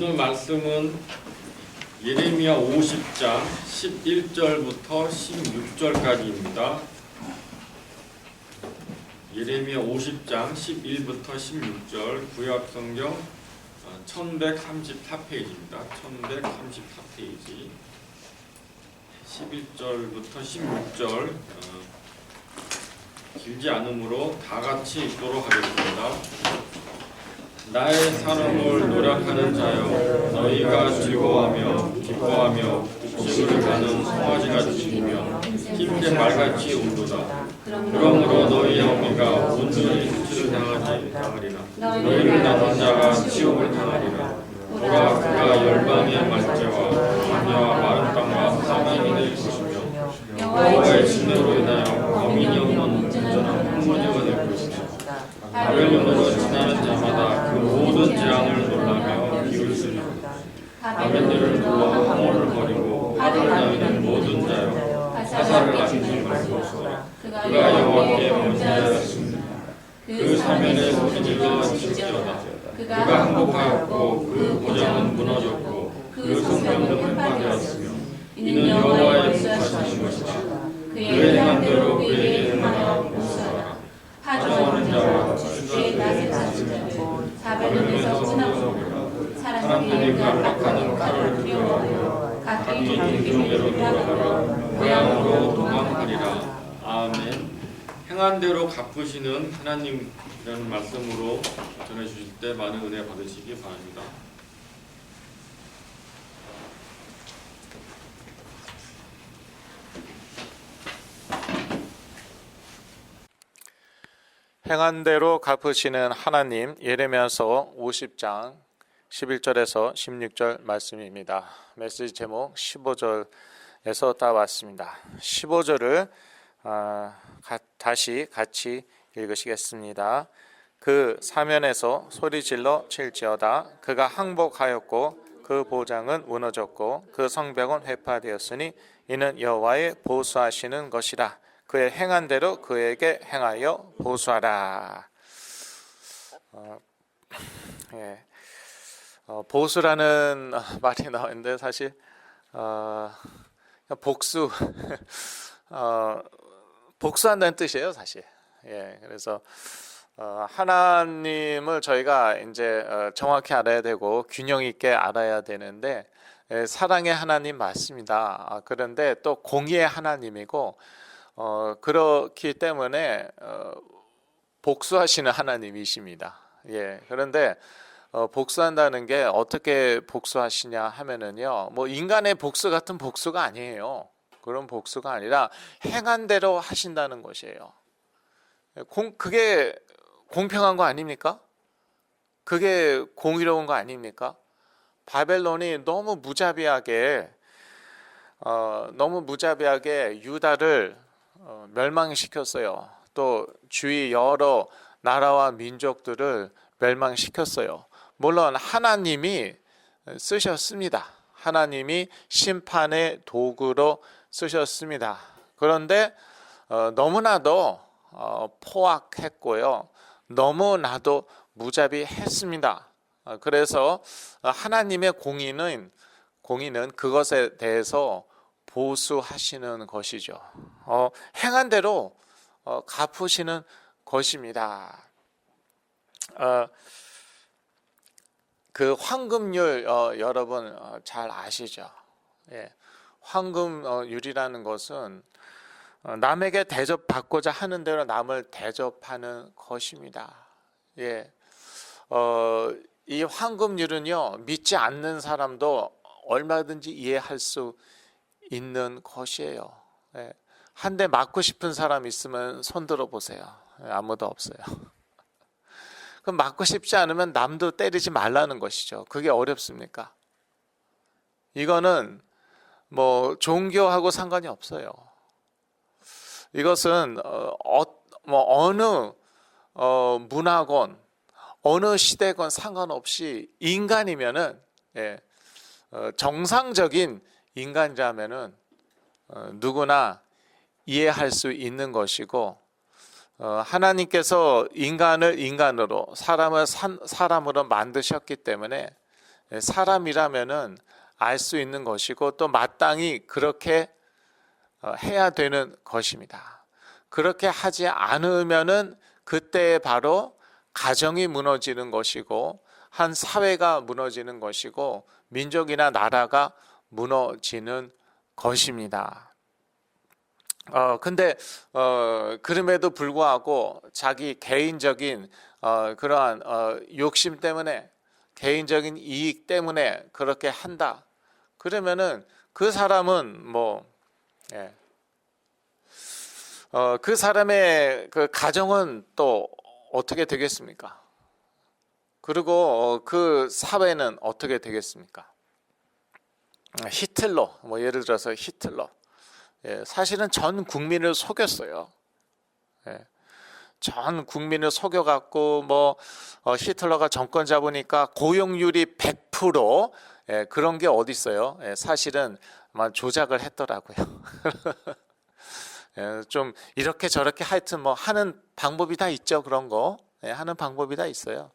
오늘 말씀은 예레미야 50장 11절부터 16절까지입니다. 예레미야 50장 11부터 16절 구약성경 1134페이지입니다. 1134페이지 11절부터 16절 길지 않으므로 다 같이 읽도록 하겠습니다. 나의 사람을 노력하는 자여, 너희가 즐거워하며 기뻐하며 북쪽을 가는 송아지같이 우며 힘든 말같이 울도다. 그러므로 너희 어미가 온전히 수치를 당하리라. 너희를 낳은 자가 치욕을 당하리라. 보라, 그가 열방의 말재와 광야와 마른 땅과 사방이 될 것이며 여호와의 진노로 인하여 거민이 없는 온전한 황무지가 될 것이다. 바벨론으로 지나는 자마다 그 모든 재앙을 놀라며 비웃으리라. 바벨론을 눌러 항오를 버리고 화를 나는 모든 자여, 화살을 안지 말소서. 그가 여호와께 범죄하였습니다. 그 사면에 소리질러 질지어다. 그가 항복하였고 그 보장은 무너졌고 그 성벽은 횡파되었으며 이는 여호와의 복하신 것이다. 그의 행한 대로 그에게 행하여 보수하라. 파종하는 자와 주의 낯을 찾은 자들, 바벨론에서 떠나오리라. 사람들이 깜빡하는 칼을 두려워하여 각기 자기 교회로 돌아가며 고향으로 도망하리라. 아멘. 행한 대로 갚으시는 하나님이라는 말씀으로 전해주실 때 많은 은혜 받으시기 바랍니다. 행한 대로 갚으시는 하나님, 예레미야서 50장 11절에서 16절 말씀입니다. 메시지 제목 15절에서 따왔습니다. 15절을 다시 같이 읽으시겠습니다. 그 사면에서 소리질러 칠지어다. 그가 항복하였고 그 보장은 무너졌고 그 성벽은 회파되었으니 이는 여호와의 보수하시는 것이라. 그의 행한 대로 그에게 행하여 보수하라. 보수라는 말이 나오는데 사실 복수 복수한다는 뜻이에요, 사실. 그래서 하나님을 저희가 이제 정확히 알아야 되고 균형 있게 알아야 되는데, 사랑의 하나님 맞습니다. 그런데 또 공의의 하나님이고, 그렇기 때문에 복수하시는 하나님이십니다. 그런데 복수한다는 게 어떻게 복수하시냐 하면은요, 뭐 인간의 복수 같은 복수가 아니에요. 그런 복수가 아니라 행한 대로 하신다는 것이에요. 그게 공평한 거 아닙니까? 그게 공의로운 거 아닙니까? 바벨론이 너무 무자비하게 유다를 멸망시켰어요. 또 주위 여러 나라와 민족들을 멸망시켰어요. 물론 하나님이 쓰셨습니다. 하나님이 심판의 도구로 쓰셨습니다. 그런데 너무나도 포악했고요. 너무나도 무자비했습니다. 그래서 하나님의 공의는 그것에 대해서 보수하시는 것이죠. 행한 대로 갚으시는 것입니다. 그 황금률 여러분 잘 아시죠? 황금률이라는 것은 남에게 대접받고자 하는 대로 남을 대접하는 것입니다. 이 황금률은요, 믿지 않는 사람도 얼마든지 이해할 수 있는 것이에요. 한 대 맞고 싶은 사람 있으면 손 들어 보세요. 아무도 없어요. 그럼 맞고 싶지 않으면 남도 때리지 말라는 것이죠. 그게 어렵습니까? 이거는 뭐 종교하고 상관이 없어요. 이것은 어느 문화건 어느 시대건 상관없이 인간이면은, 정상적인 인간이라면은 누구나 이해할 수 있는 것이고, 하나님께서 인간을 인간으로, 사람을 사람으로 만드셨기 때문에 사람이라면은 알 수 있는 것이고 또 마땅히 그렇게 해야 되는 것입니다. 그렇게 하지 않으면은 그때 바로 가정이 무너지는 것이고 한 사회가 무너지는 것이고 민족이나 나라가 무너지는 것입니다. 근데 그럼에도 불구하고 자기 개인적인 그러한 욕심 때문에 개인적인 이익 때문에 그렇게 한다. 그러면은 그 사람은 그 사람의 그 가정은 또 어떻게 되겠습니까? 그리고 그 사회는 어떻게 되겠습니까? 히틀러, 예를 들어서 히틀러, 사실은 전 국민을 속였어요. 전 국민을 속여갖고 히틀러가 정권 잡으니까 고용률이 100% 그런 게 어디 있어요? 사실은 조작을 했더라고요. 좀 이렇게 저렇게 하여튼 하는 방법이 다 있죠. 그런 거 하는 방법이 다 있어요.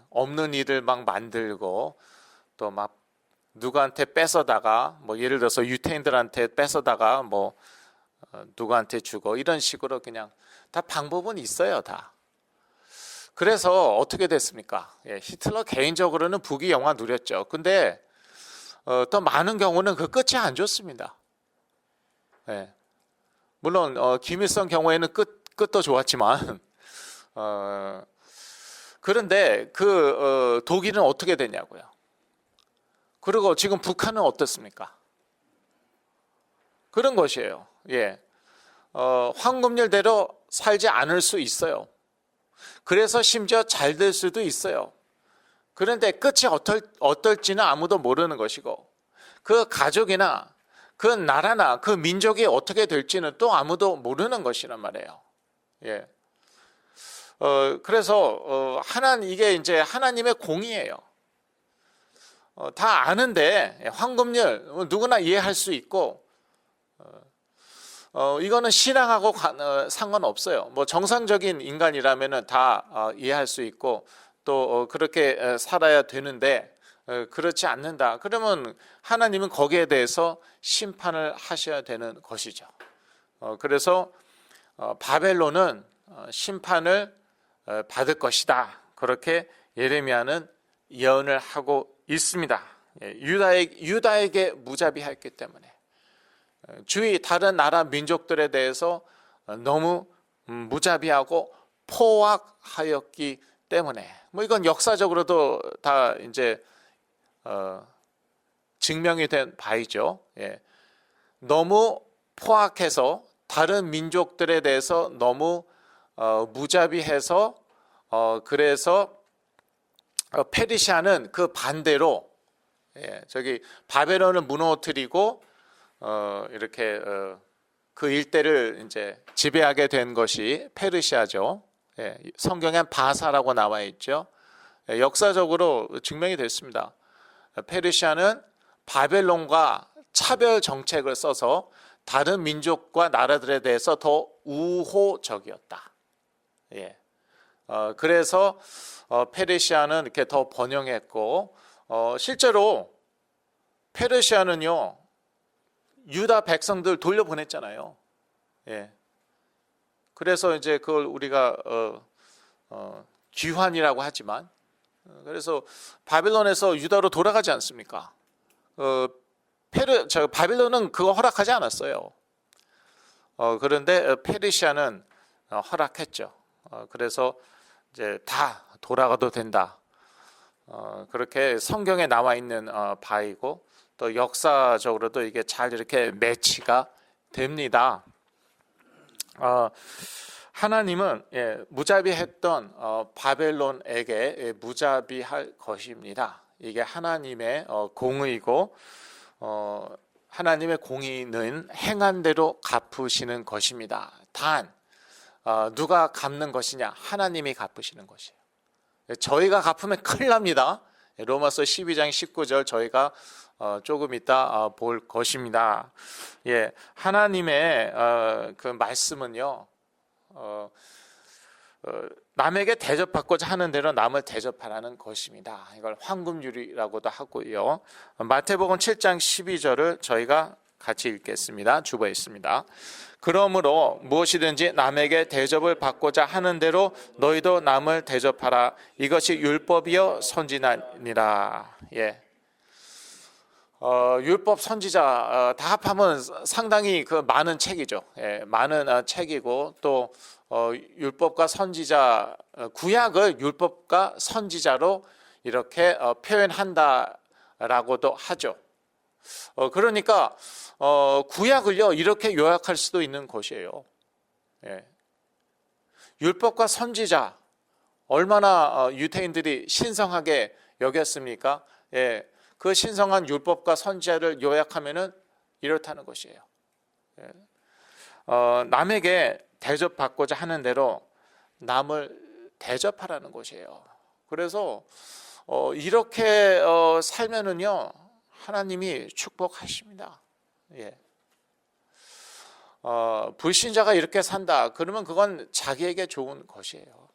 없는 일을 막 만들고 또 막 누구한테 뺏어다가 예를 들어서 유태인들한테 뺏어다가 누구한테 주고 이런 식으로 그냥 다 방법은 있어요. 다. 그래서 어떻게 됐습니까? 히틀러 개인적으로는 부귀 영화 누렸죠. 근데 또 많은 경우는 그 끝이 안 좋습니다. 물론 김일성 경우에는 끝도 좋았지만 그런데 그 독일은 어떻게 됐냐고요. 그리고 지금 북한은 어떻습니까? 그런 것이에요. 황금률대로 살지 않을 수 있어요. 그래서 심지어 잘 될 수도 있어요. 그런데 끝이 어떨지는 아무도 모르는 것이고 그 가족이나 그 나라나 그 민족이 어떻게 될지는 또 아무도 모르는 것이란 말이에요. 그래서 이게 이제 하나님의 공의예요. 다 아는데 황금률 누구나 이해할 수 있고 이거는 신앙하고 상관없어요. 정상적인 인간이라면은 다 이해할 수 있고 또 그렇게 살아야 되는데 그렇지 않는다. 그러면 하나님은 거기에 대해서 심판을 하셔야 되는 것이죠. 그래서 바벨론은 심판을 받을 것이다. 그렇게 예레미야는 예언을 하고 있습니다. 유다에게 무자비했기 때문에 주위 다른 나라 민족들에 대해서 너무 무자비하고 포악하였기 때문에 이건 역사적으로도 다 이제 증명이 된 바이죠. 너무 포악해서 다른 민족들에 대해서 너무 무자비해서 그래서 페르시아는 그 반대로 저기 바벨론을 무너뜨리고 이렇게 그 일대를 이제 지배하게 된 것이 페르시아죠. 성경엔 바사라고 나와 있죠. 역사적으로 증명이 됐습니다. 페르시아는 바벨론과 차별 정책을 써서 다른 민족과 나라들에 대해서 더 우호적이었다. 그래서 페르시아는 이렇게 더 번영했고 실제로 페르시아는요 유다 백성들 돌려보냈잖아요. 그래서 이제 그걸 우리가 귀환이라고 하지만 그래서 바벨론에서 유다로 돌아가지 않습니까? 바벨론은 그거 허락하지 않았어요. 그런데 페르시아는 허락했죠. 그래서 이제 다 돌아가도 된다. 그렇게 성경에 나와 있는 바이고 또 역사적으로도 이게 잘 이렇게 매치가 됩니다. 하나님은 무자비했던 바벨론에게 무자비할 것입니다. 이게 하나님의 공의고 하나님의 공의는 행한 대로 갚으시는 것입니다. 단 누가 갚는 것이냐? 하나님이 갚으시는 것이에요. 저희가 갚으면 큰일 납니다. 로마서 12장 19절 저희가 조금 이따 볼 것입니다. 하나님의 그 말씀은요 남에게 대접받고자 하는 대로 남을 대접하라는 것입니다. 이걸 황금률이라고도 하고요. 마태복음 7장 12절을 저희가 같이 읽겠습니다. 주보에 있습니다. 그러므로 무엇이든지 남에게 대접을 받고자 하는 대로 너희도 남을 대접하라. 이것이 율법이요 선지자니라. 예. 율법 선지자 다 합하면 상당히 그 많은 책이죠. 예, 많은 책이고 또 율법과 선지자 구약을 율법과 선지자로 이렇게 표현한다라고도 하죠. 그러니까 구약을요 이렇게 요약할 수도 있는 것이에요. 예. 율법과 선지자 얼마나 유대인들이 신성하게 여겼습니까? 예. 그 신성한 율법과 선지자를 요약하면은 이렇다는 것이에요. 예. 남에게 대접받고자 하는 대로 남을 대접하라는 것이에요. 그래서 이렇게 살면은요 하나님이 축복하십니다. 예. 불신자가 이렇게 산다 그러면 그건 자기에게 좋은 것이에요.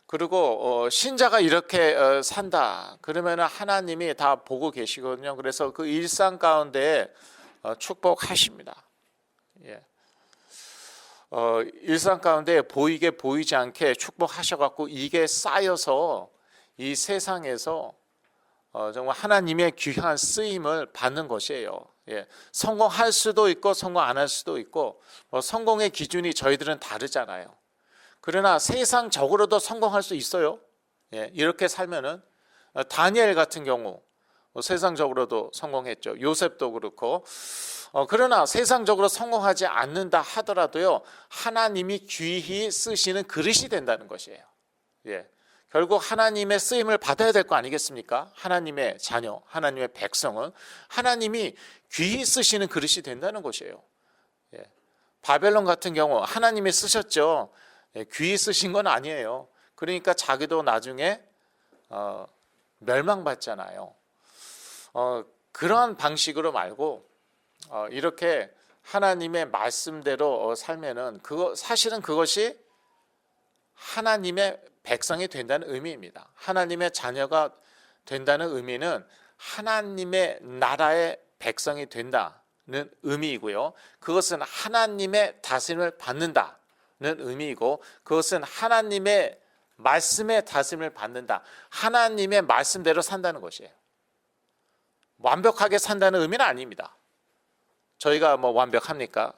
그리고 신자가 이렇게 산다 그러면 하나님이 다 보고 계시거든요. 그래서 그 일상 가운데 축복하십니다. 예. 일상 가운데 보이게 보이지 않게 축복하셔갖고 이게 쌓여서 이 세상에서 정말 하나님의 귀한 쓰임을 받는 것이에요. 예. 성공할 수도 있고 성공 안 할 수도 있고 성공의 기준이 저희들은 다르잖아요. 그러나 세상적으로도 성공할 수 있어요. 예. 이렇게 살면은 다니엘 같은 경우 세상적으로도 성공했죠. 요셉도 그렇고 그러나 세상적으로 성공하지 않는다 하더라도요 하나님이 귀히 쓰시는 그릇이 된다는 것이에요. 예. 결국 하나님의 쓰임을 받아야 될 거 아니겠습니까? 하나님의 자녀, 하나님의 백성은 하나님이 귀히 쓰시는 그릇이 된다는 것이에요. 예. 바벨론 같은 경우 하나님이 쓰셨죠. 예. 귀히 쓰신 건 아니에요. 그러니까 자기도 나중에 멸망받잖아요. 그런 방식으로 말고 이렇게 하나님의 말씀대로 살면은 사실은 그것이 하나님의 백성이 된다는 의미입니다. 하나님의 자녀가 된다는 의미는 하나님의 나라의 백성이 된다는 의미이고요. 그것은 하나님의 다스림을 받는다는 의미이고 그것은 하나님의 말씀의 다스림을 받는다. 하나님의 말씀대로 산다는 것이에요. 완벽하게 산다는 의미는 아닙니다. 저희가 뭐 완벽합니까?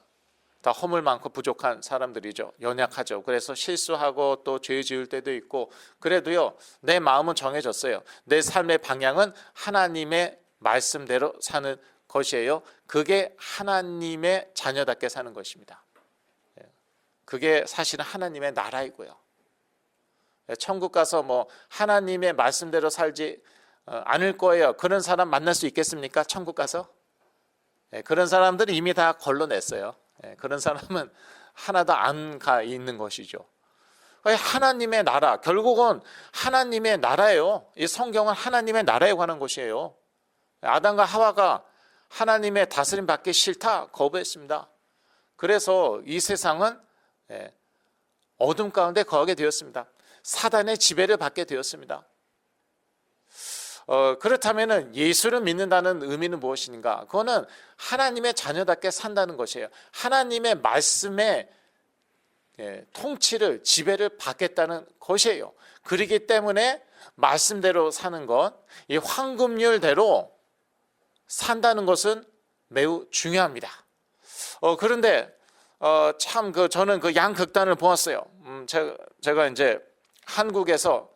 다 허물 많고 부족한 사람들이죠. 연약하죠. 그래서 실수하고 또 죄 지을 때도 있고 그래도요 내 마음은 정해졌어요. 내 삶의 방향은 하나님의 말씀대로 사는 것이에요. 그게 하나님의 자녀답게 사는 것입니다. 그게 사실은 하나님의 나라이고요. 천국 가서 뭐 하나님의 말씀대로 살지 않을 거예요. 그런 사람 만날 수 있겠습니까? 천국 가서? 그런 사람들은 이미 다 걸러냈어요. 그런 사람은 하나도 안 가 있는 것이죠. 하나님의 나라, 결국은 하나님의 나라예요. 이 성경은 하나님의 나라에 관한 것이에요. 아담과 하와가 하나님의 다스림 받기 싫다 거부했습니다. 그래서 이 세상은 어둠 가운데 거하게 되었습니다. 사단의 지배를 받게 되었습니다. 그렇다면 예수를 믿는다는 의미는 무엇인가? 그거는 하나님의 자녀답게 산다는 것이에요. 하나님의 말씀의 통치를 지배를 받겠다는 것이에요. 그렇기 때문에 말씀대로 사는 것, 이 황금률대로 산다는 것은 매우 중요합니다. 그런데 참 저는 그 양극단을 보았어요. 제가 이제 한국에서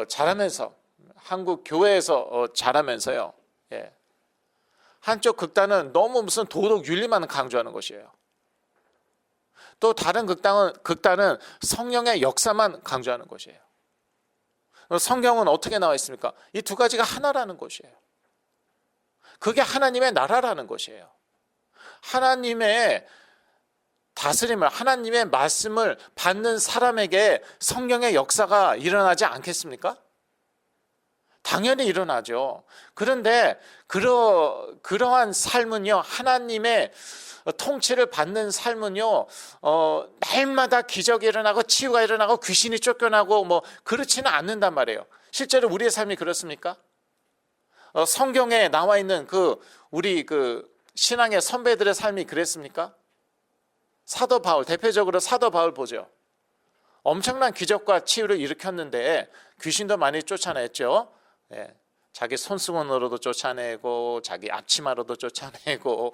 자라면서 한국 교회에서 자라면서요. 예. 한쪽 극단은 너무 무슨 도덕 윤리만 강조하는 것이에요. 또 다른 극단은 성령의 역사만 강조하는 것이에요. 성경은 어떻게 나와 있습니까? 이 두 가지가 하나라는 것이에요. 그게 하나님의 나라라는 것이에요. 하나님의 다스림을 하나님의 말씀을 받는 사람에게 성령의 역사가 일어나지 않겠습니까? 당연히 일어나죠. 그런데 그러한 삶은요 하나님의 통치를 받는 삶은요, 날마다 기적이 일어나고 치유가 일어나고 귀신이 쫓겨나고 뭐 그렇지는 않는단 말이에요. 실제로 우리의 삶이 그렇습니까? 성경에 나와 있는 우리 신앙의 선배들의 삶이 그랬습니까? 사도 바울, 대표적으로 사도 바울 보죠. 엄청난 기적과 치유를 일으켰는데 귀신도 많이 쫓아냈죠. 예, 자기 손수건으로도 쫓아내고 자기 앞치마로도 쫓아내고.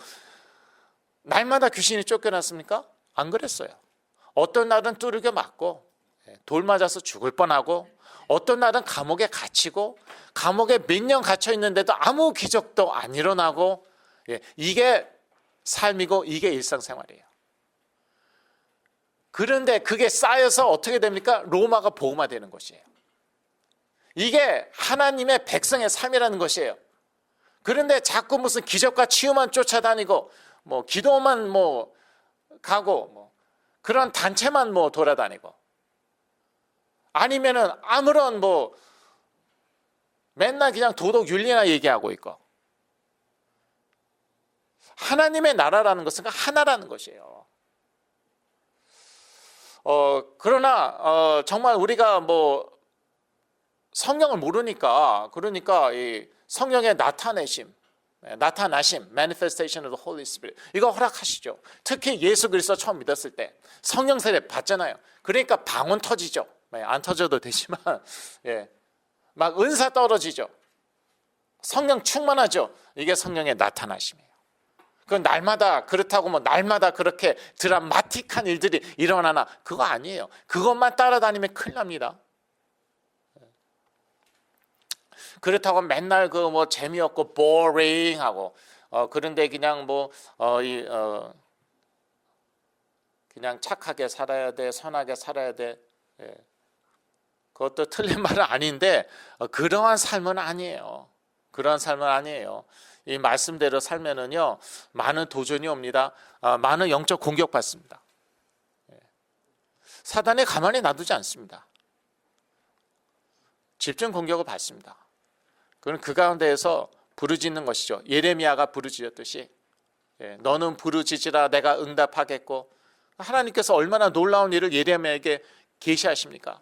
날마다 귀신이 쫓겨났습니까? 안 그랬어요. 어떤 날은 뚜르겨 맞고 돌 맞아서 죽을 뻔하고, 어떤 날은 감옥에 갇히고 감옥에 몇 년 갇혀 있는데도 아무 기적도 안 일어나고. 이게 삶이고 이게 일상생활이에요. 그런데 그게 쌓여서 어떻게 됩니까? 로마가 복음화되는 것이에요. 이게 하나님의 백성의 삶이라는 것이에요. 그런데 자꾸 무슨 기적과 치유만 쫓아다니고 뭐 기도만 뭐 가고 뭐 그런 단체만 뭐 돌아다니고, 아니면은 아무런 뭐 맨날 그냥 도덕 윤리나 얘기하고 있고. 하나님의 나라라는 것은 하나라는 것이에요. 그러나 정말 우리가 뭐 성경을 모르니까, 그러니까 이 성령의 나타나심, manifestation of the Holy Spirit, 이거 허락하시죠. 특히 예수 그리스도 처음 믿었을 때 성령 세례 받잖아요. 그러니까 방언 터지죠. 안 터져도 되지만, 막 은사 떨어지죠. 성령 충만하죠. 이게 성령의 나타나심이에요. 그건 날마다 그렇다고 뭐 날마다 그렇게 드라마틱한 일들이 일어나나, 그거 아니에요. 그것만 따라다니면 큰일 납니다. 그렇다고 맨날 뭐 재미없고 boring하고 그런데 그냥 그냥 착하게 살아야 돼, 선하게 살아야 돼. 그것도 틀린 말은 아닌데 그러한 삶은 아니에요. 그러한 삶은 아니에요. 이 말씀대로 살면은요, 많은 도전이 옵니다. 많은 영적 공격 받습니다. 사단이 가만히 놔두지 않습니다. 집중 공격을 받습니다. 그건 그 가운데에서 부르짖는 것이죠. 예레미야가 부르짖었듯이, 너는 부르짖으라 내가 응답하겠고. 하나님께서 얼마나 놀라운 일을 예레미야에게 계시하십니까?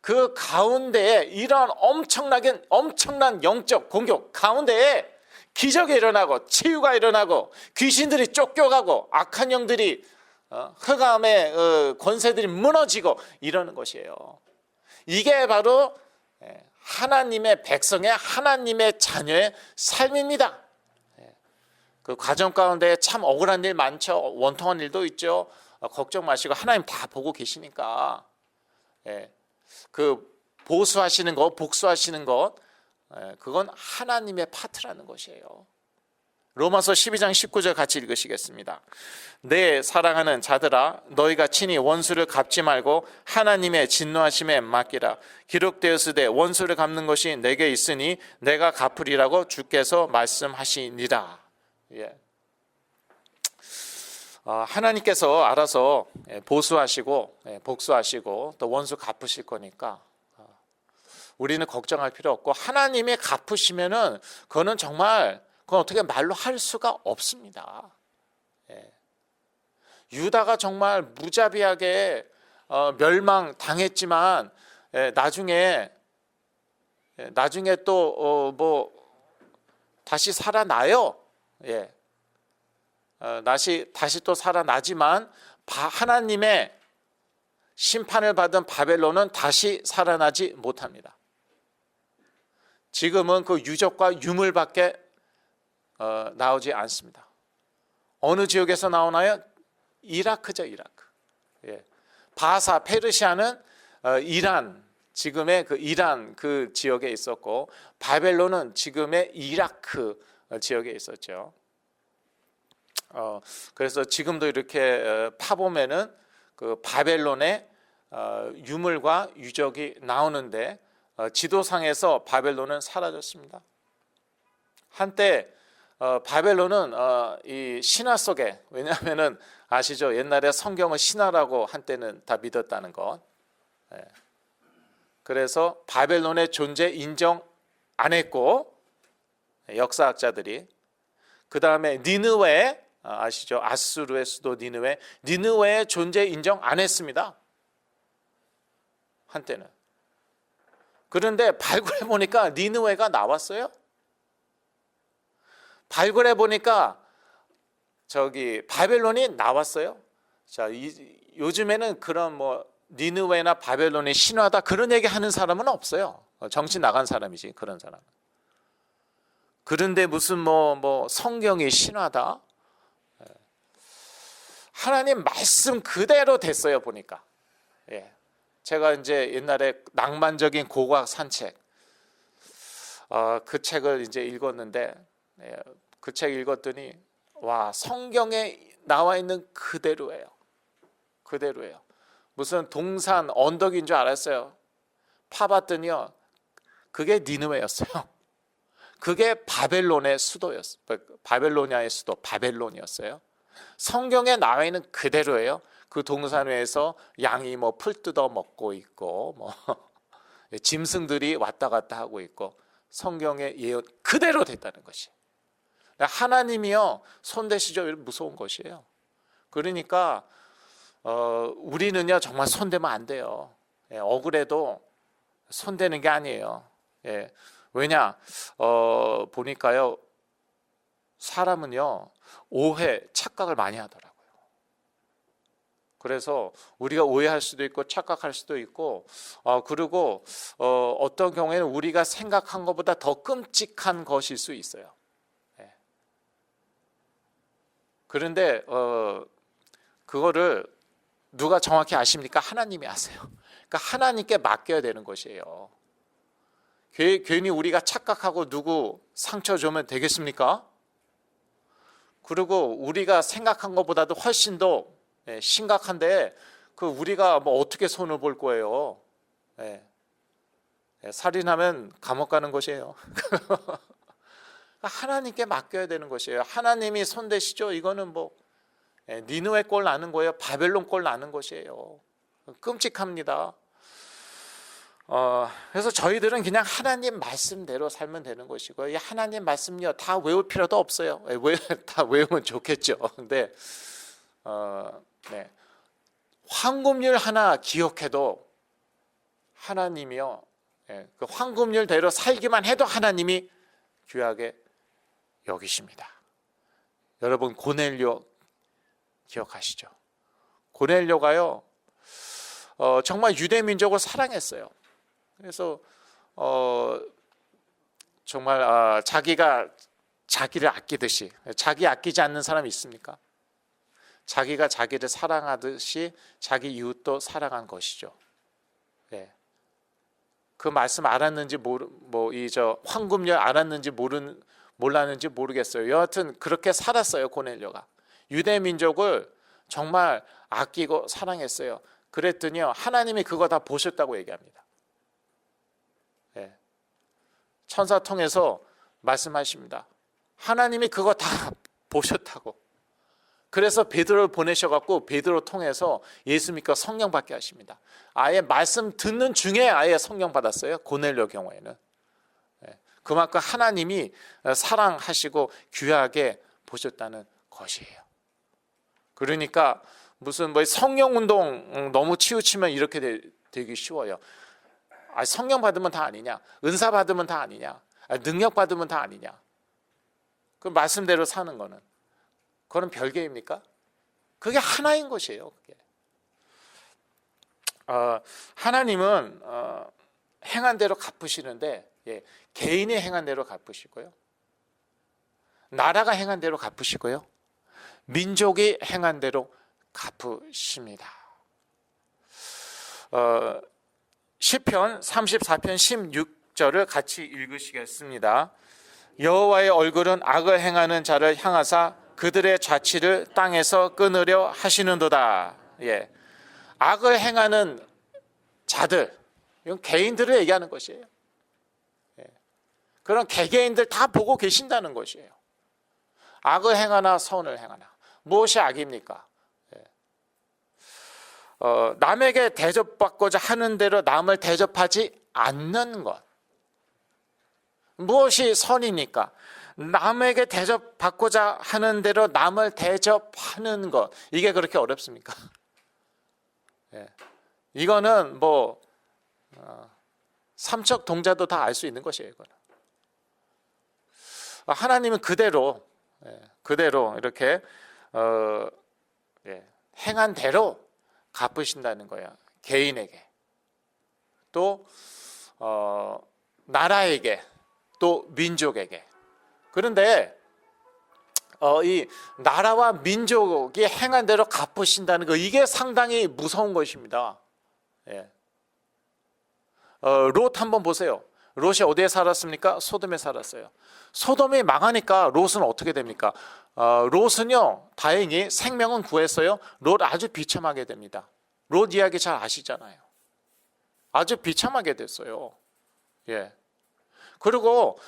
그 가운데에 이런 엄청난 영적 공격 가운데에 기적이 일어나고 치유가 일어나고 귀신들이 쫓겨가고 악한 영들이 흑암의 권세들이 무너지고 이러는 것이에요. 이게 바로 하나님의 백성의, 하나님의 자녀의 삶입니다. 그 과정 가운데 참 억울한 일 많죠. 원통한 일도 있죠. 걱정 마시고 하나님 다 보고 계시니까. 그 보수하시는 것, 복수하시는 것, 그건 하나님의 파트라는 것이에요. 로마서 12장 19절 같이 읽으시겠습니다. 내 사랑하는 자들아, 너희가 친히 원수를 갚지 말고 하나님의 진노하심에 맡기라. 기록되었으되 원수를 갚는 것이 내게 있으니 내가 갚으리라고 주께서 말씀하시니라. 하나님께서 알아서 보수하시고 복수하시고 또 원수 갚으실 거니까 우리는 걱정할 필요 없고, 하나님이 갚으시면은 그건 어떻게 말로 할 수가 없습니다. 유다가 정말 무자비하게 멸망당했지만 나중에 또 다시 살아나요. 다시 또 살아나지만 하나님의 심판을 받은 바벨론은 다시 살아나지 못합니다. 지금은 그 유적과 유물밖에 나오지 않습니다. 어느 지역에서 나오나요? 이라크죠, 이라크. 바사, 페르시아는 이란, 지금의 그 이란 그 지역에 있었고, 바벨론은 지금의 이라크 지역에 있었죠. 그래서 지금도 이렇게 파보면은 그 바벨론의 유물과 유적이 나오는데, 지도상에서 바벨론은 사라졌습니다. 한때 바벨론은 이 신화 속에, 왜냐하면은 아시죠? 옛날에 성경을 신화라고 한때는 다 믿었다는 것. 그래서 바벨론의 존재 인정 안 했고, 역사학자들이. 그 다음에 니느웨, 아시죠? 아수르의 수도 니느웨. 니느웨의 존재 인정 안 했습니다. 한때는. 그런데 발굴해 보니까 니느웨가 나왔어요. 발굴해 보니까 저기 바벨론이 나왔어요. 자, 요즘에는 그런 뭐 니느웨나 바벨론의 신화다 그런 얘기 하는 사람은 없어요. 정신 나간 사람이지 그런 사람. 그런데 무슨 뭐 성경이 신화다. 하나님 말씀 그대로 됐어요 보니까. 예. 제가 이제 옛날에 낭만적인 고고학 산책 그 책을 이제 읽었는데 그 책 읽었더니 와 성경에 나와 있는 그대로예요. 그대로예요. 무슨 동산 언덕인 줄 알았어요. 파봤더니요 그게 니느웨였어요. 그게 바벨론의 수도였어요. 바벨로니아의 수도 바벨론이었어요. 성경에 나와 있는 그대로예요. 그 동산 위에서 양이 뭐 풀 뜯어 먹고 있고 뭐 짐승들이 왔다 갔다 하고 있고 성경의 예언 그대로 됐다는 것이. 하나님이요 손대시죠. 무서운 것이에요. 그러니까 우리는요 정말 손대면 안 돼요. 예, 억울해도 손대는 게 아니에요. 예, 왜냐 보니까요 사람은요 오해 착각을 많이 하더라고요. 그래서 우리가 오해할 수도 있고 착각할 수도 있고 그리고 어떤 경우에는 우리가 생각한 것보다 더 끔찍한 것일 수 있어요. 예. 그런데 그거를 누가 정확히 아십니까? 하나님이 아세요. 그러니까 하나님께 맡겨야 되는 것이에요. 괜히 우리가 착각하고 누구 상처 주면 되겠습니까? 그리고 우리가 생각한 것보다도 훨씬 더 심각한데 그 우리가 뭐 어떻게 손을 볼 거예요? 살인하면 감옥 가는 것이에요. 하나님께 맡겨야 되는 것이에요. 하나님이 손대시죠. 이거는 뭐 니느웨 꼴 나는 거예요. 바벨론 꼴 나는 것이에요. 끔찍합니다. 그래서 저희들은 그냥 하나님 말씀대로 살면 되는 것이고 이 하나님 말씀요 다 외울 필요도 없어요. 다 외우면 좋겠죠. 근데 네. 황금률 하나 기억해도 하나님이요 그 황금률대로 살기만 해도 하나님이 귀하게 여기십니다. 여러분 고넬료 기억하시죠? 고넬료가요 정말 유대 민족을 사랑했어요. 그래서 정말 자기가 자기를 아끼듯이 자기 아끼지 않는 사람이 있습니까? 자기가 자기를 사랑하듯이 자기 이웃도 사랑한 것이죠. 네. 그 말씀 알았는지 황금률 알았는지 몰랐는지 모르겠어요. 여하튼 그렇게 살았어요. 고넬료가 유대 민족을 정말 아끼고 사랑했어요. 그랬더니요 하나님이 그거 다 보셨다고 얘기합니다. 네. 천사 통해서 말씀하십니다. 하나님이 그거 다 보셨다고. 그래서 베드로를 보내셔갖고 베드로 통해서 예수 믿고 성령 받게 하십니다. 아예 말씀 듣는 중에 아예 성령 받았어요. 고넬료 경우에는. 그만큼 하나님이 사랑하시고 귀하게 보셨다는 것이에요. 그러니까 무슨 뭐 성령 운동 너무 치우치면 이렇게 되기 쉬워요. 성령 받으면 다 아니냐? 은사 받으면 다 아니냐? 능력 받으면 다 아니냐? 그 말씀대로 사는 거는 그건 별개입니까? 그게 하나인 것이에요. 그게. 하나님은 행한 대로 갚으시는데 개인이 행한 대로 갚으시고요. 나라가 행한 대로 갚으시고요. 민족이 행한 대로 갚으십니다. 시편 34편 16절을 같이 읽으시겠습니다. 여호와의 얼굴은 악을 행하는 자를 향하사 그들의 자취를 땅에서 끊으려 하시는도다. 악을 행하는 자들, 이건 개인들을 얘기하는 것이에요. 그런 개개인들 다 보고 계신다는 것이에요. 악을 행하나 선을 행하나 무엇이 악입니까? 남에게 대접받고자 하는 대로 남을 대접하지 않는 것. 무엇이 선입니까? 남에게 대접받고자 하는 대로 남을 대접하는 것, 이게 그렇게 어렵습니까? 예. 이거는 뭐 삼척 동자도 다 알 수 있는 것이에요. 이거는. 하나님은 그대로 이렇게 행한 대로 갚으신다는 거야. 개인에게, 또 나라에게, 또 민족에게. 그런데 이 나라와 민족이 행한 대로 갚으신다는 거, 이게 상당히 무서운 것입니다. 예. 롯 한번 보세요. 롯이 어디에 살았습니까? 소돔에 살았어요. 소돔이 망하니까 롯은 어떻게 됩니까? 롯은요, 다행히 생명은 구했어요. 롯 아주 비참하게 됩니다. 롯 이야기 잘 아시잖아요. 아주 비참하게 됐어요. 예. 그리고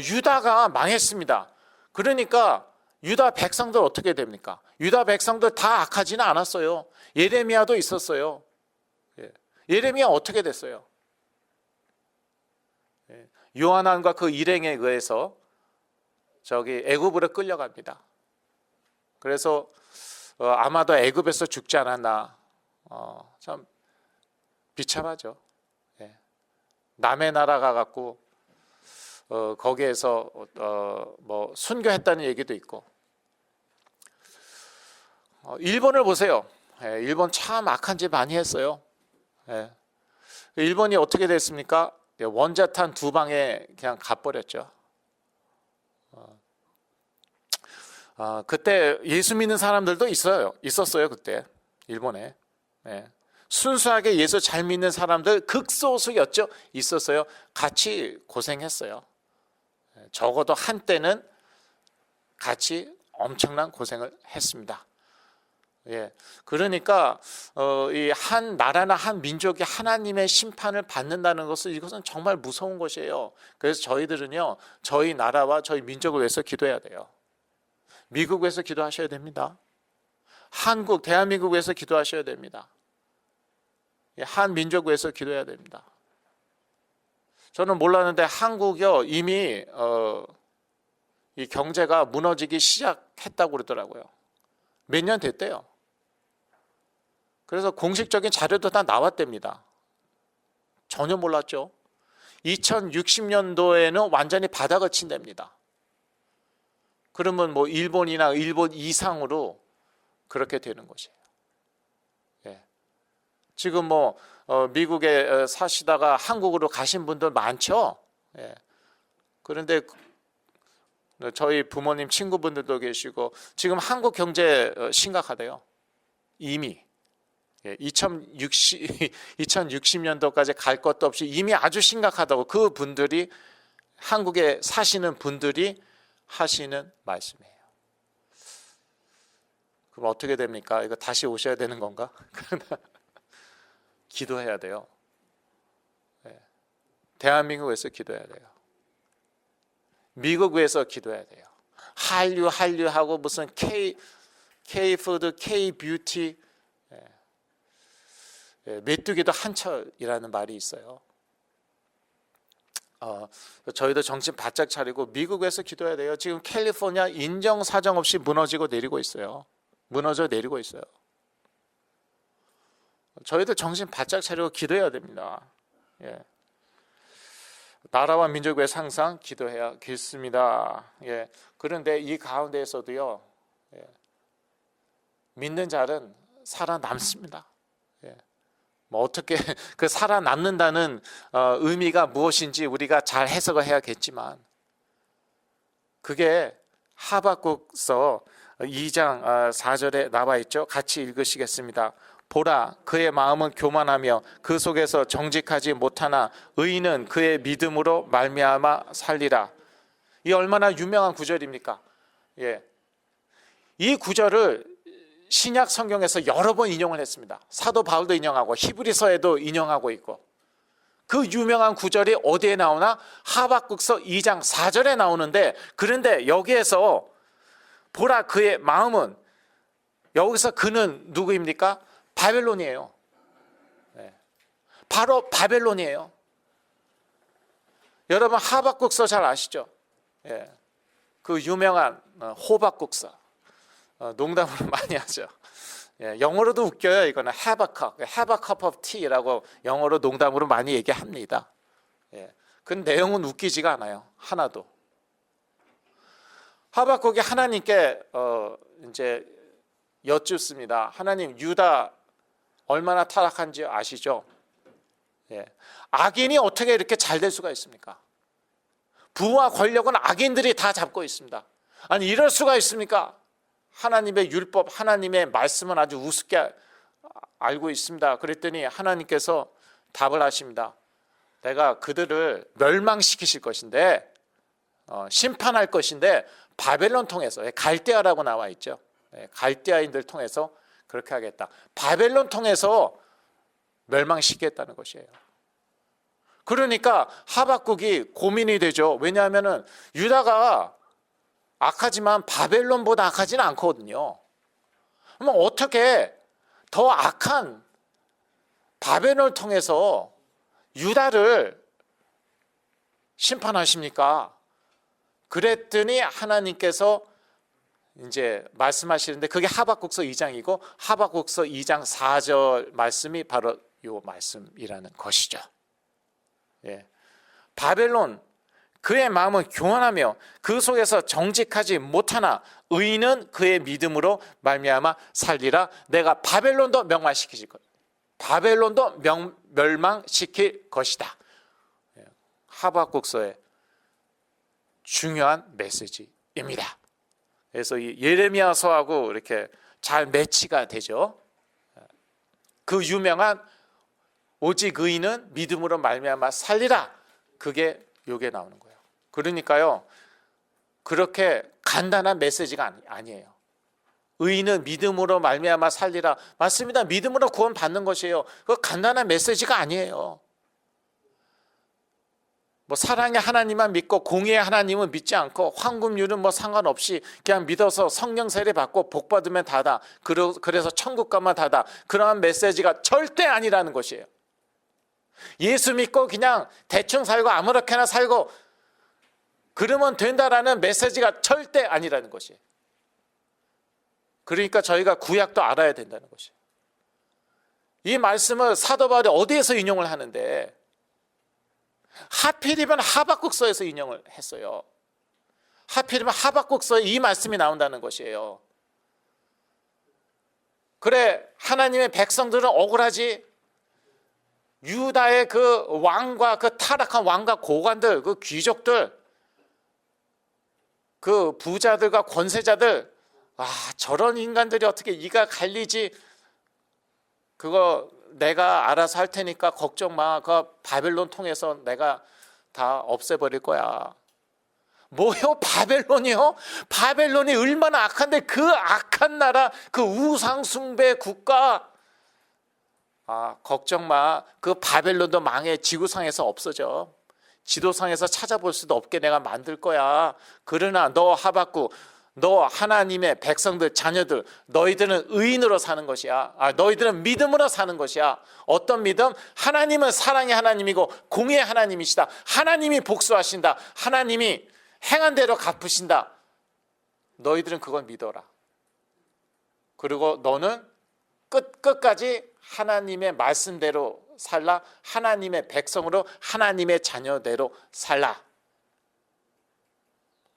유다가 망했습니다. 그러니까 유다 백성들 어떻게 됩니까? 유다 백성들 다 악하지는 않았어요. 예레미야도 있었어요. 예. 예레미야 어떻게 됐어요? 예. 요하난과 그 일행에 의해서 애굽으로 끌려갑니다. 그래서 아마도 애굽에서 죽지 않았나. 참 비참하죠. 예. 남의 나라 가갖고 거기에서 뭐 순교했다는 얘기도 있고. 일본을 보세요. 예, 일본 참 악한 짓 많이 했어요. 예. 일본이 어떻게 됐습니까? 원자탄 2방에 그냥 가버렸죠. 그때 예수 믿는 사람들도 있었어요. 그때 일본에. 예. 순수하게 예수 잘 믿는 사람들 극소수였죠. 있었어요. 같이 고생했어요. 적어도 한때는 같이 엄청난 고생을 했습니다. 예. 그러니까 이 한 나라나 한 민족이 하나님의 심판을 받는다는 것은, 이것은 정말 무서운 것이에요. 그래서 저희들은요, 저희 나라와 저희 민족을 위해서 기도해야 돼요. 미국 위해서 기도하셔야 됩니다. 한국, 대한민국 위해서 기도하셔야 됩니다. 한 민족 위해서 기도해야 됩니다. 저는 몰랐는데 한국이요, 이미 이 경제가 무너지기 시작했다고 그러더라고요. 몇 년 됐대요. 그래서 공식적인 자료도 다 나왔답니다. 전혀 몰랐죠. 2060년도에는 완전히 바닥을 친답니다. 그러면 뭐 일본이나 일본 이상으로 그렇게 되는 것이에요. 예. 지금 뭐 미국에 사시다가 한국으로 가신 분들 많죠. 예. 그런데 저희 부모님 친구분들도 계시고, 지금 한국 경제 심각하대요. 이미 2060년도까지 갈 것도 없이 이미 아주 심각하다고, 그 분들이, 한국에 사시는 분들이 하시는 말씀이에요. 그럼 어떻게 됩니까? 이거 다시 오셔야 되는 건가? 기도해야 돼요. 대한민국에서 기도해야 돼요. 미국 위해서 기도해야 돼요. 한류하고 무슨 K푸드, K뷰티, 메뚜기도 한철이라는 말이 있어요. 저희도 정신 바짝 차리고 미국에서 기도해야 돼요. 지금 캘리포니아 인정사정 없이 무너져 내리고 있어요. 저희도 정신 바짝 차리고 기도해야 됩니다. 예. 나라와 민족 위해서 항상 기도해야겠습니다. 예. 그런데 이 가운데에서도요, 믿는 자는 살아남습니다. 예. 뭐 어떻게 그 살아남는다는 의미가 무엇인지 우리가 잘 해석을 해야겠지만, 그게 하박국서 2장 4절에 나와 있죠. 같이 읽으시겠습니다. 보라, 그의 마음은 교만하며 그 속에서 정직하지 못하나 의인은 그의 믿음으로 말미암아 살리라. 이 얼마나 유명한 구절입니까? 예. 이 구절을 신약 성경에서 여러 번 인용을 했습니다. 사도 바울도 인용하고 히브리서에도 인용하고 있고, 그 유명한 구절이 어디에 나오나? 하박국서 2장 4절에 나오는데, 그런데 여기에서 보라 그의 마음은, 여기서 그는 누구입니까? 바벨론이에요. 바로 바벨론이에요. 여러분 하박국서 잘 아시죠? 예. 그 유명한 호박국수, 농담으로 많이 하죠. 예, 영어로도 웃겨요. 이거는 have a cup of tea라고 영어로 농담으로 많이 얘기합니다. 예, 그 내용은 웃기지가 않아요. 하나도. 하박국이 하나님께 이제 여쭙습니다. 하나님, 유다 얼마나 타락한지 아시죠? 예, 악인이 어떻게 이렇게 잘 될 수가 있습니까? 부와 권력은 악인들이 다 잡고 있습니다. 아니, 이럴 수가 있습니까? 하나님의 율법, 하나님의 말씀은 아주 우습게 알고 있습니다. 그랬더니 하나님께서 답을 하십니다. 내가 그들을 멸망시키실 것인데, 심판할 것인데 바벨론 통해서, 갈대아라고 나와 있죠. 갈대아인들 통해서 그렇게 하겠다. 바벨론 통해서 멸망시키겠다는 것이에요. 그러니까 하박국이 고민이 되죠. 왜냐하면 유다가 악하지만 바벨론보다 악하지는 않거든요. 그러면 어떻게 더 악한 바벨론을 통해서 유다를 심판하십니까? 그랬더니 하나님께서 이제 말씀하시는데, 그게 하박국서 2장이고 하박국서 2장 4절 말씀이 바로 이 말씀이라는 것이죠. 예. 바벨론, 그의 마음은 교만하며 그 속에서 정직하지 못하나 의인은 그의 믿음으로 말미암아 살리라. 내가 바벨론도 멸망시킬 것, 바벨론도 멸망시킬 것이다. 하박국서의 중요한 메시지입니다. 그래서 이 예레미야서하고 이렇게 잘 매치가 되죠. 그 유명한 오직 의인은 믿음으로 말미암아 살리라, 그게 요게 나오는 거예요. 그러니까요, 그렇게 간단한 메시지가 아니에요. 의인은 믿음으로 말미암아 살리라, 맞습니다. 믿음으로 구원 받는 것이에요. 그 간단한 메시지가 아니에요. 뭐 사랑의 하나님만 믿고 공의의 하나님은 믿지 않고 황금률은 뭐 상관없이 그냥 믿어서 성령 세례 받고 복 받으면 다다, 그래서 천국 가면 다다, 그러한 메시지가 절대 아니라는 것이에요. 예수 믿고 그냥 대충 살고 아무렇게나 살고 그러면 된다라는 메시지가 절대 아니라는 것이에요. 그러니까 저희가 구약도 알아야 된다는 것이에요. 이 말씀을 사도 바울이 어디에서 인용을 하는데, 하필이면 하박국서에서 인용을 했어요. 하필이면 하박국서에 이 말씀이 나온다는 것이에요. 그래, 하나님의 백성들은 억울하지. 유다의 그 왕과 그 타락한 왕과 고관들, 그 귀족들, 그 부자들과 권세자들, 저런 인간들이 어떻게 이가 갈리지. 그거 내가 알아서 할 테니까 걱정 마. 그 바벨론 통해서 내가 다 없애버릴 거야. 뭐요? 바벨론이요? 바벨론이 얼마나 악한데, 그 악한 나라, 그 우상숭배 국가, 걱정 마. 그 바벨론도 망해. 지구상에서 없어져. 지도상에서 찾아볼 수도 없게 내가 만들 거야. 그러나 너 하박국, 너 하나님의 백성들, 자녀들, 너희들은 의인으로 사는 것이야. 너희들은 믿음으로 사는 것이야. 어떤 믿음? 하나님은 사랑의 하나님이고 공의의 하나님이시다. 하나님이 복수하신다. 하나님이 행한 대로 갚으신다. 너희들은 그걸 믿어라. 그리고 너는 끝까지 하나님의 말씀대로 살라. 하나님의 백성으로, 하나님의 자녀대로 살라.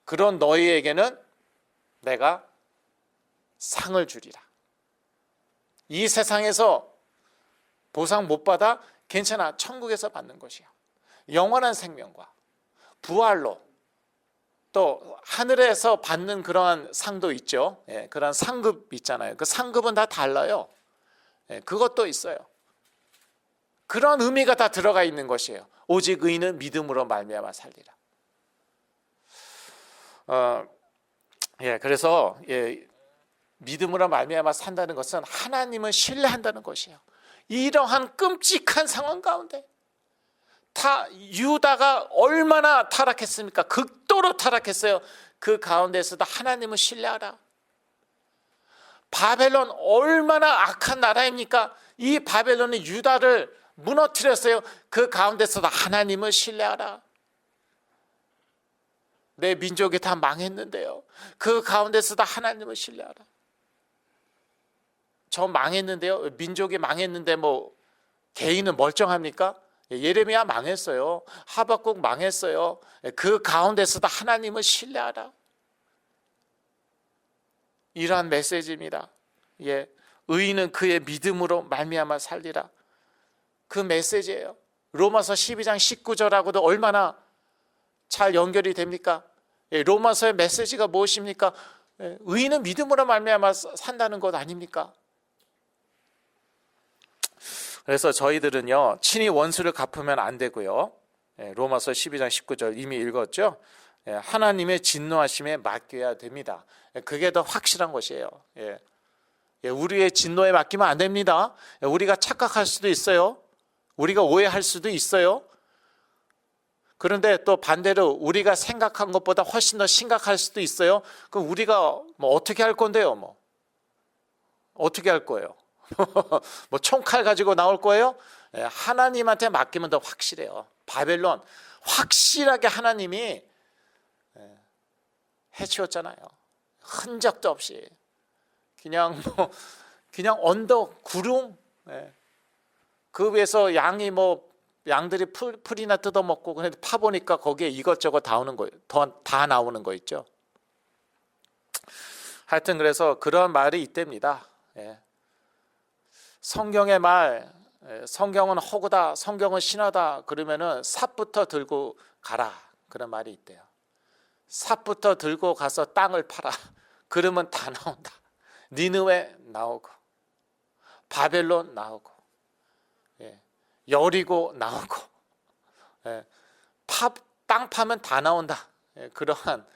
그런 너희에게는 내가 상을 주리라. 이 세상에서 보상 못 받아? 괜찮아. 천국에서 받는 것이야. 영원한 생명과 부활로, 또 하늘에서 받는 그러한 상도 있죠. 그런 상급 있잖아요. 그 상급은 다 달라요. 그것도 있어요. 그런 의미가 다 들어가 있는 것이에요. 오직 의인은 믿음으로 말미암아 살리라. 그래서 믿음으로 말미암아 산다는 것은 하나님을 신뢰한다는 것이에요. 이러한 끔찍한 상황 가운데 유다가 얼마나 타락했습니까? 극도로 타락했어요. 그 가운데서도 하나님을 신뢰하라. 바벨론 얼마나 악한 나라입니까? 이 바벨론이 유다를 무너뜨렸어요. 그 가운데서도 하나님을 신뢰하라. 내 민족이 다 망했는데요. 그 가운데서도 하나님을 신뢰하라. 저 망했는데요. 민족이 망했는데 뭐 개인은 멀쩡합니까? 예레미야 망했어요. 하박국 망했어요. 그 가운데서도 하나님을 신뢰하라. 이러한 메시지입니다. 예, 의인은 그의 믿음으로 말미암아 살리라. 그 메시지예요. 로마서 12장 19절하고도 얼마나 잘 연결이 됩니까? 예, 로마서의 메시지가 무엇입니까? 예, 의인은 믿음으로 말미암아 산다는 것 아닙니까? 그래서 저희들은요, 친히 원수를 갚으면 안 되고요. 예, 로마서 12장 19절 이미 읽었죠? 예, 하나님의 진노하심에 맡겨야 됩니다. 예, 그게 더 확실한 것이에요. 예, 예, 우리의 진노에 맡기면 안 됩니다. 예, 우리가 착각할 수도 있어요. 우리가 오해할 수도 있어요. 그런데 또 반대로 우리가 생각한 것보다 훨씬 더 심각할 수도 있어요. 그럼 우리가 뭐 어떻게 할 건데요? 뭐 어떻게 할 거예요? 뭐 총칼 가지고 나올 거예요? 예, 하나님한테 맡기면 더 확실해요. 바벨론 확실하게 하나님이 해치웠잖아요. 흔적도 없이 그냥 언덕 구름, 그 위에서 양들이 풀이나 뜯어먹고, 근데 파보니까 거기에 이것저것 다 오는 거예요. 다 나오는 거 있죠. 하여튼 그래서 그런 말이 있답니다. 예. 성경의 말, 성경은 허구다, 성경은 신하다 그러면은 삽부터 들고 가라, 그런 말이 있대요. 삽부터 들고 가서 땅을 팔아. 그러면 다 나온다. 니느웨 나오고, 바벨론 나오고, 여리고 나오고, 땅 파면 다 나온다. 그러한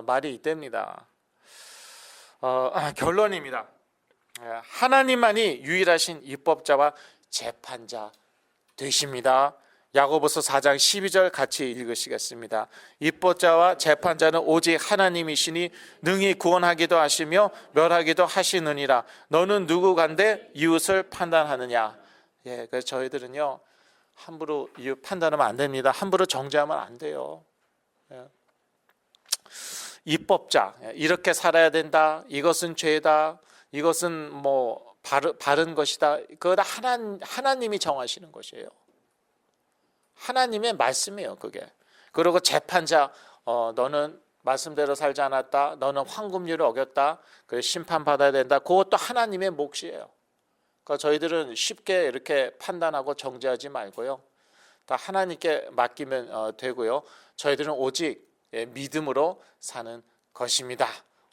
말이 있답니다. 결론입니다. 하나님만이 유일하신 입법자와 재판자 되십니다. 야고보서 4장 12절 같이 읽으시겠습니다. 입법자와 재판자는 오직 하나님이시니 능히 구원하기도 하시며 멸하기도 하시느니라. 너는 누구간데 이웃을 판단하느냐. 예, 그래서 저희들은요, 함부로 이웃 판단하면 안 됩니다. 함부로 정죄하면 안 돼요. 예. 입법자, 이렇게 살아야 된다. 이것은 죄다. 이것은 뭐 바른 것이다. 그거 다 하나님이 정하시는 것이에요. 하나님의 말씀이에요, 그게. 그리고 재판자, 너는 말씀대로 살지 않았다. 너는 황금률을 어겼다. 그래서 심판받아야 된다. 그것도 하나님의 몫이에요. 그러니까 저희들은 쉽게 이렇게 판단하고 정죄하지 말고요. 다 하나님께 맡기면 되고요. 저희들은 오직 믿음으로 사는 것입니다.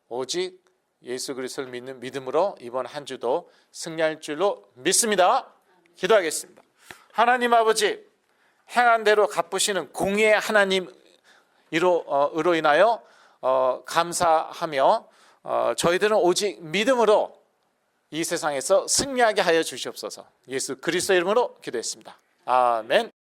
오직 예수 그리스도를 믿는 믿음으로 이번 한 주도 승리할 줄로 믿습니다. 기도하겠습니다. 하나님 아버지, 행한 대로 갚으시는 공의의 하나님 으로 인하여 감사하며 저희들은 오직 믿음으로 이 세상에서 승리하게 하여 주시옵소서. 예수 그리스도 이름으로 기도했습니다. 아멘.